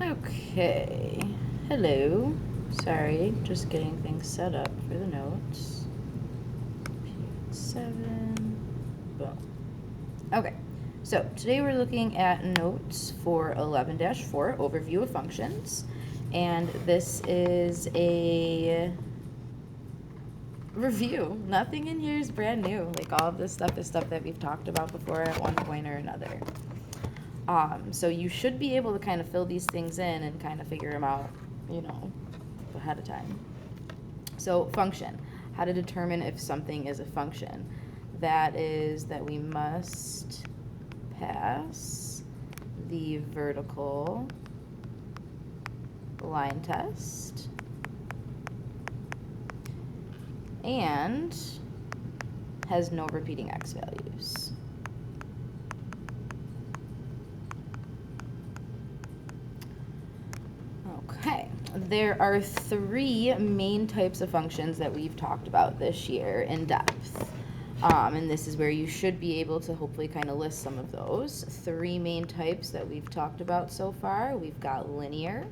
Okay, hello. Sorry, just getting things set up for the notes. Period 7, boom. Okay, so today we're looking at notes for 11-4, overview of functions. And this is a review. Nothing in here is brand new. Like, all of this stuff is stuff that we've talked about before at one point or another. So you should be able to kind of fill these things in and kind of figure them out, ahead of time. So function, how to determine if something is a function. That is that we must pass the vertical line test and has no repeating x values. Okay, there are 3 main types of functions that we've talked about this year in depth. And this is where you should be able to hopefully kind of list some of those. 3 main types that we've talked about so far. We've got linear,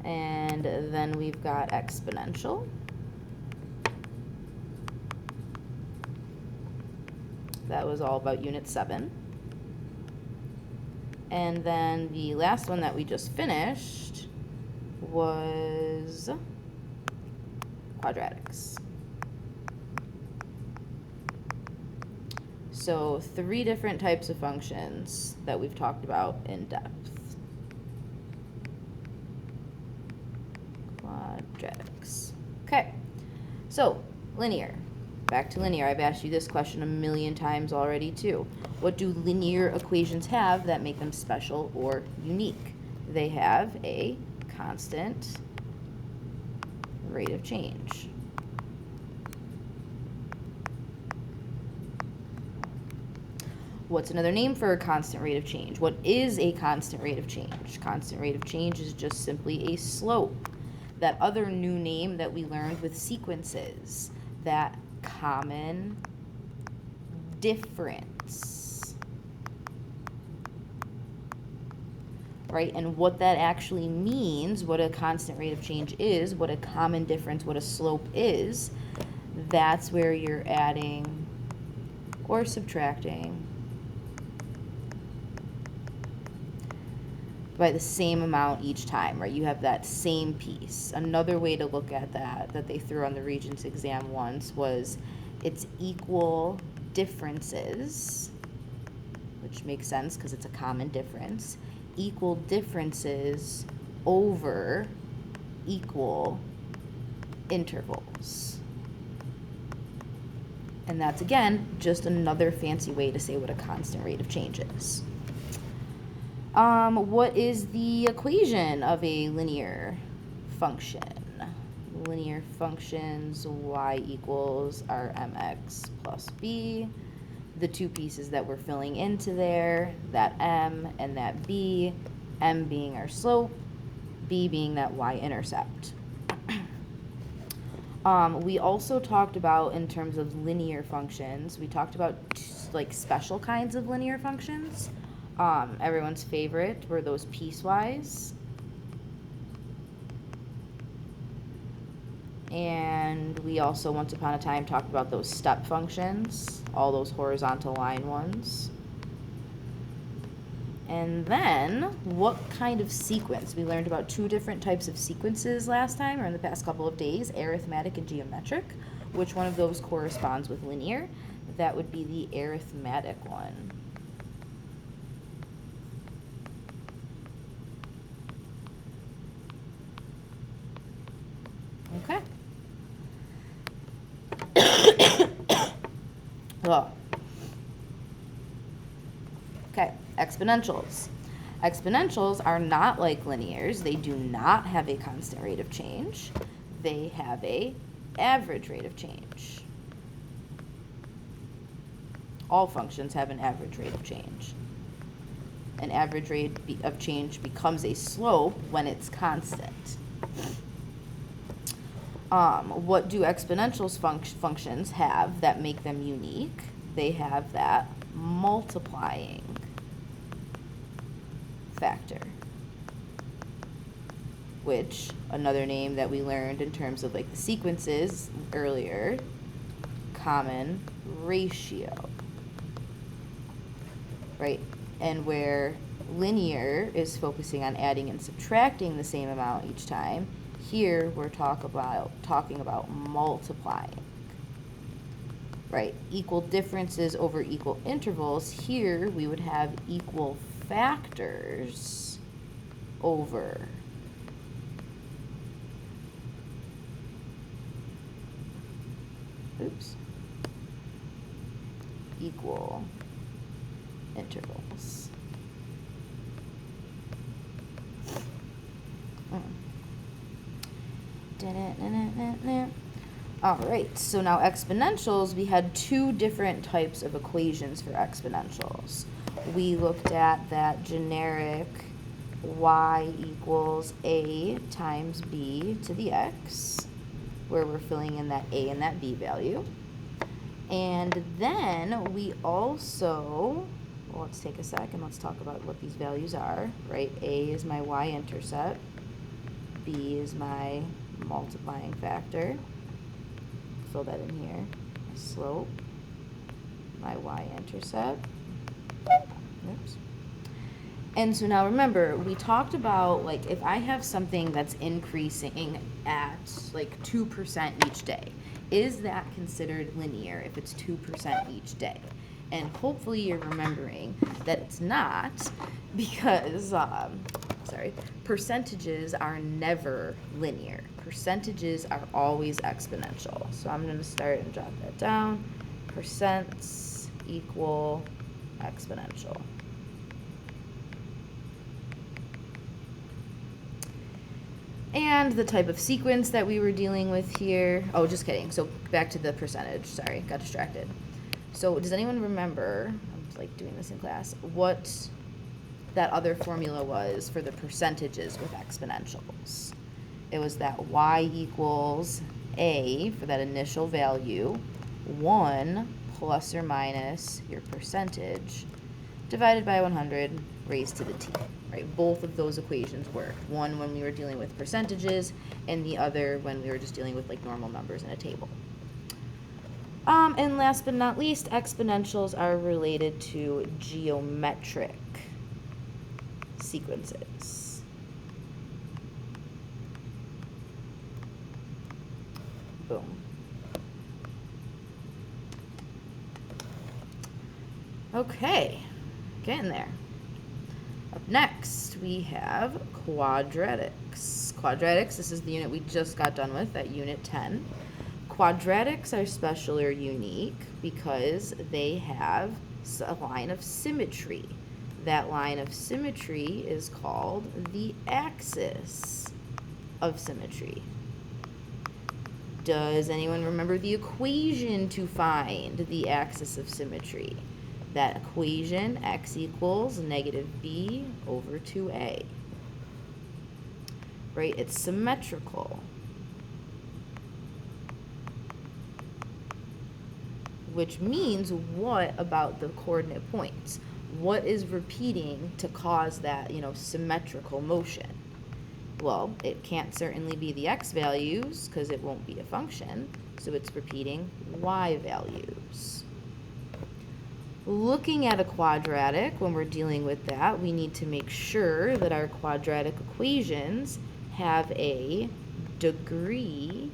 and then we've got exponential. That was all about Unit 7. And then the last one that we just finished was quadratics. So 3 different types of functions that we've talked about in depth. Quadratics. Okay, so linear. Back to linear. I've asked you this question a million times already too. What do linear equations have that make them special or unique? They have a constant rate of change. What's another name for a constant rate of change? What is a constant rate of change? Constant rate of change is just simply a slope. That other new name that we learned with sequences, that common difference, right? And what that actually means, what a constant rate of change is, what a common difference, what a slope is, that's where you're adding or subtracting by the same amount each time, right? You have that same piece. Another way to look at that they threw on the Regents exam once was it's equal differences, which makes sense because it's a common difference, equal differences over equal intervals. And that's, again, just another fancy way to say what a constant rate of change is. What is the equation of a linear function? Linear functions, y equals our mx plus b. The 2 pieces that we're filling into there, that m and that b, m being our slope, b being that y-intercept. We also talked about, in terms of linear functions, we talked about like special kinds of linear functions. Everyone's favorite were those piecewise. And we also, once upon a time, talked about those step functions, all those horizontal line ones. And then, what kind of sequence? We learned about 2 different types of sequences last time, or in the past couple of days, arithmetic and geometric. Which one of those corresponds with linear? That would be the arithmetic one. Okay. Oh. Okay, exponentials. Exponentials are not like linears. They do not have a constant rate of change. They have a average rate of change. All functions have an average rate of change. An average rate of change becomes a slope when it's constant. What do exponentials functions have that make them unique? They have that multiplying factor, which another name that we learned in terms of like the sequences earlier, common ratio, right? And where linear is focusing on adding and subtracting the same amount each time, here we're talking about multiplying, right? Equal differences over equal intervals. Here we would have equal factors over equal intervals. All right, so now exponentials, we had two different types of equations for exponentials. We looked at that generic y equals a times b to the x, where we're filling in that a and that b value. And then we also, well, let's take a second, let's talk about what these values are, right? A is my y-intercept, b is my multiplying factor, fill that in here, my slope, my y-intercept, oops. And so now remember, we talked about, like, if I have something that's increasing at like 2% each day, is that considered linear if it's 2% each day? And hopefully you're remembering that it's not, because, percentages are never linear. Percentages are always exponential. So I'm going to start and jot that down. Percents equal exponential. And the type of sequence that we were dealing with here, oh, just kidding. So back to the percentage, sorry, got distracted. So does anyone remember, I'm like doing this in class, what that other formula was for the percentages with exponentials? It was that y equals a for that initial value, 1 plus or minus your percentage, divided by 100 raised to the t, right? Both of those equations worked. One when we were dealing with percentages, and the other when we were just dealing with like normal numbers in a table. And last but not least, exponentials are related to geometric sequences. Boom. Okay, getting there. Up next, we have quadratics. Quadratics, this is the unit we just got done with at Unit 10. Quadratics are special or unique because they have a line of symmetry. That line of symmetry is called the axis of symmetry. Does anyone remember the equation to find the axis of symmetry? That equation, x equals negative b over 2a. Right? It's symmetrical. Which means, what about the coordinate points? What is repeating to cause that, symmetrical motion? Well, it can't certainly be the x values because it won't be a function, so it's repeating y values. Looking at a quadratic, when we're dealing with that, we need to make sure that our quadratic equations have a degree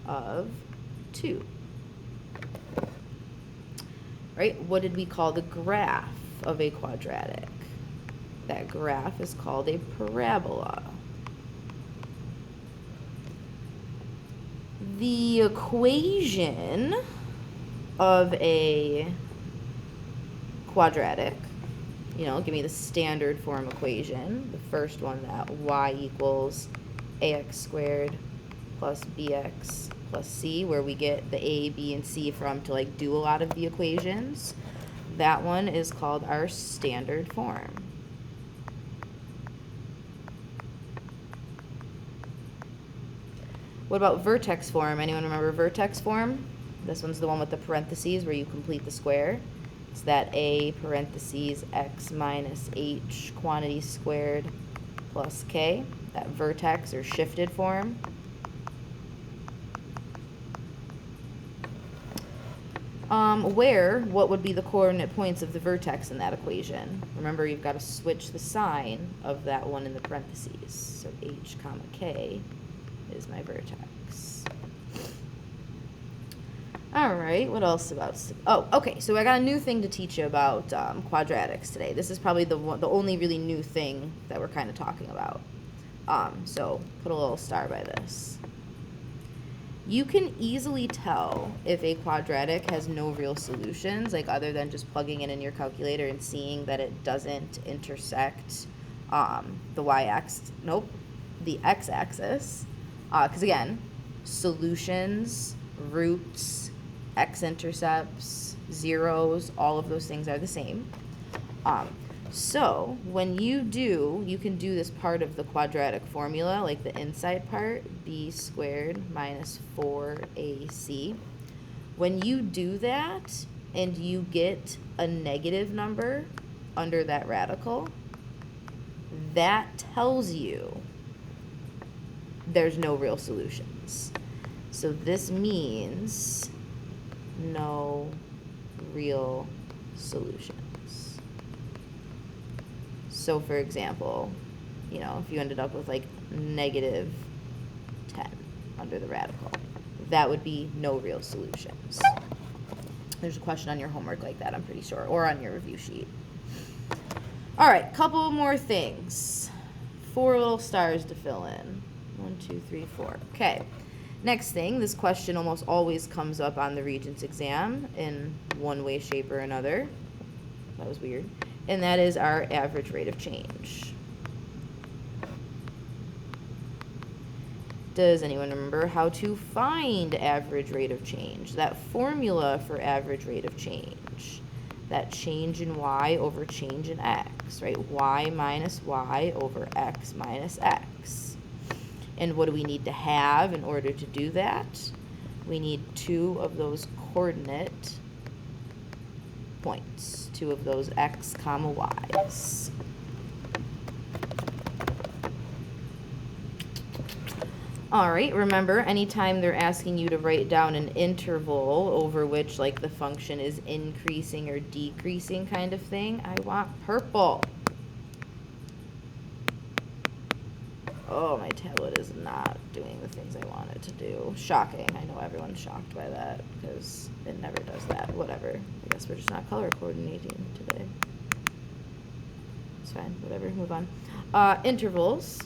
of 2. Right? What did we call the graph of a quadratic? That graph is called a parabola. The equation of a quadratic, give me the standard form equation. The first one, that y equals ax squared plus bx plus c, where we get the a, b, and c from to do a lot of the equations. That one is called our standard form. What about vertex form? Anyone remember vertex form? This one's the one with the parentheses where you complete the square. Is that a parentheses x minus h quantity squared plus k, that vertex or shifted form. Where, what would be the coordinate points of the vertex in that equation? Remember, you've got to switch the sign of that one in the parentheses. So h comma k is my vertex. All right, what else about, oh, okay, so I got a new thing to teach you about quadratics today. This is probably the only really new thing that we're kind of talking about. So put a little star by this. You can easily tell if a quadratic has no real solutions, like other than just plugging it in your calculator and seeing that it doesn't intersect the x-axis. Because again, solutions, roots, x-intercepts, zeros, all of those things are the same. So when you can do this part of the quadratic formula, like the inside part, b squared minus 4ac. When you do that and you get a negative number under that radical, that tells you there's no real solutions. So this means no real solutions. So for example, if you ended up with like negative 10 under the radical, that would be no real solutions. There's a question on your homework like that, I'm pretty sure, or on your review sheet. All right, couple more things. 4 little stars to fill in. 1, 2, 3, 4. Okay. Next thing, this question almost always comes up on the Regents exam in one way, shape, or another. That was weird. And that is our average rate of change. Does anyone remember how to find average rate of change? That formula for average rate of change. That change in y over change in x, right? Y minus y over x minus x. And what do we need to have in order to do that? We need 2 of those coordinate points, 2 of those x comma y's. All right, remember, anytime they're asking you to write down an interval over which like the function is increasing or decreasing kind of thing, I want purple. Oh, my tablet is not doing the things I want it to do. Shocking. I know everyone's shocked by that because it never does that. Whatever. I guess we're just not color coordinating today. It's fine. Whatever. Move on. Intervals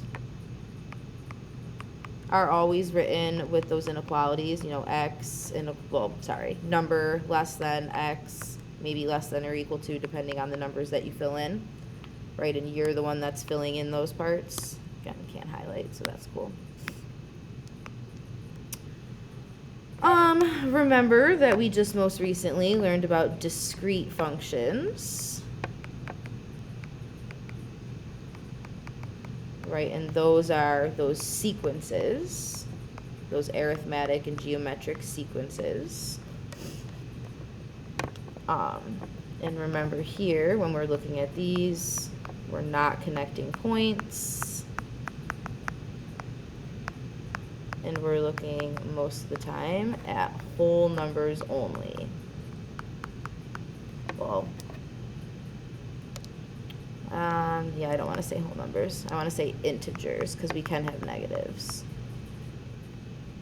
are always written with those inequalities, x, number less than x, maybe less than or equal to, depending on the numbers that you fill in, right? And you're the one that's filling in those parts. Again, can't highlight, so that's cool. Remember that we just most recently learned about discrete functions. Right, and those are those sequences, those arithmetic and geometric sequences. And remember here, when we're looking at these, we're not connecting points. And we're looking most of the time at whole numbers only. Well, yeah, I don't want to say whole numbers. I want to say integers because we can have negatives.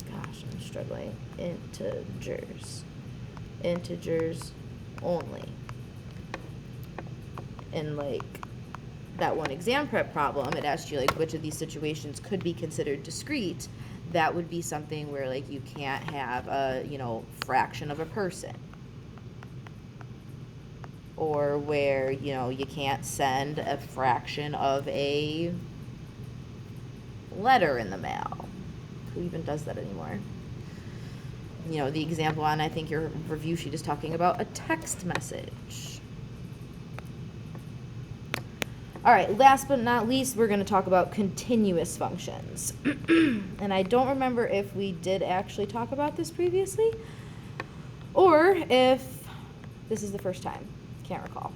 Gosh, I'm struggling. Integers. Integers only. And like that one exam prep problem, it asked you like which of these situations could be considered discrete. That would be something where like you can't have a, fraction of a person. Or where, you can't send a fraction of a letter in the mail. Who even does that anymore? The example on, I think your review sheet is talking about a text message. All right, last but not least, we're going to talk about continuous functions. And I don't remember if we did actually talk about this previously or if this is the first time. Can't recall.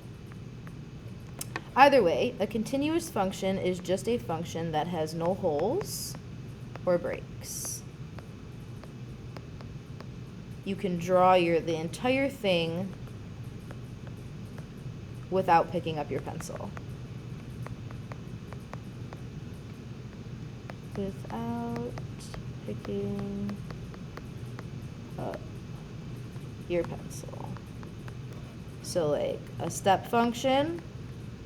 Either way, a continuous function is just a function that has no holes or breaks. You can draw the entire thing without picking up your pencil. Without picking up your pencil. So like a step function,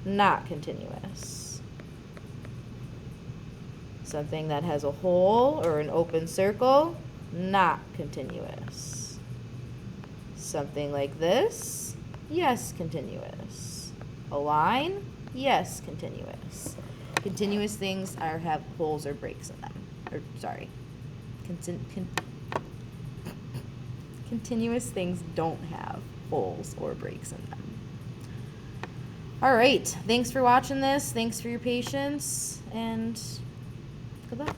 not continuous. Something that has a hole or an open circle, not continuous. Something like this, yes, continuous. A line, yes, continuous. Continuous things have holes or breaks in them. Or, sorry. Continuous things don't have holes or breaks in them. All right. Thanks for watching this. Thanks for your patience. And good luck.